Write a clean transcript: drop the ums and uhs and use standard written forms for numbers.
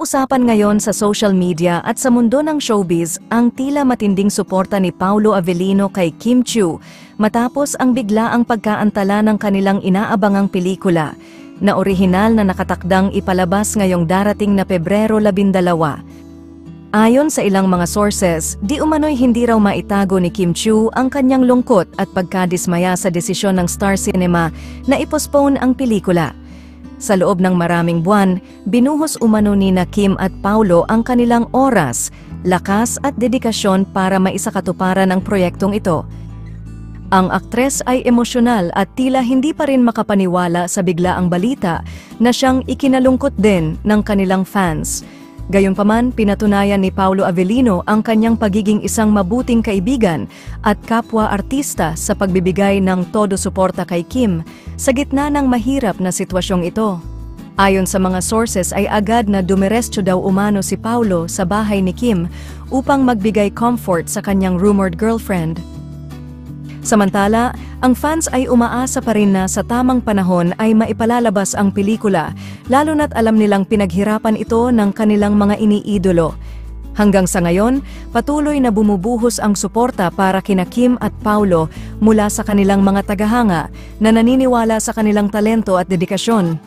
Usap-usapan ngayon sa social media at sa mundo ng showbiz ang tila matinding suporta ni Paolo Avellino kay Kim Chiu matapos ang biglaang pagkaantala ng kanilang inaabangang pelikula na orihinal na nakatakdang ipalabas ngayong darating na Pebrero 12. Ayon sa ilang mga sources, di umano'y hindi raw maitago ni Kim Chiu ang kanyang lungkot at pagkadismaya sa desisyon ng Star Cinema na ipostpone ang pelikula. Sa loob ng maraming buwan, binuhos umano ni Kim at Paolo ang kanilang oras, lakas at dedikasyon para maisakatuparan ang proyektong ito. Ang aktres ay emosyonal at tila hindi pa rin makapaniwala sa biglaang balita na siyang ikinalungkot din ng kanilang fans. Gayunpaman, pinatunayan ni Paolo Avellino ang kanyang pagiging isang mabuting kaibigan at kapwa-artista sa pagbibigay ng todo suporta kay Kim sa gitna ng mahirap na sitwasyong ito. Ayon sa mga sources ay agad na dumiretso daw umano si Paolo sa bahay ni Kim upang magbigay comfort sa kanyang rumored girlfriend. Samantala, ang fans ay umaasa pa rin na sa tamang panahon ay maipalalabas ang pelikula, lalo na't alam nilang pinaghirapan ito ng kanilang mga iniidolo. Hanggang sa ngayon, patuloy na bumubuhos ang suporta para kina Kim at Paolo mula sa kanilang mga tagahanga na naniniwala sa kanilang talento at dedikasyon.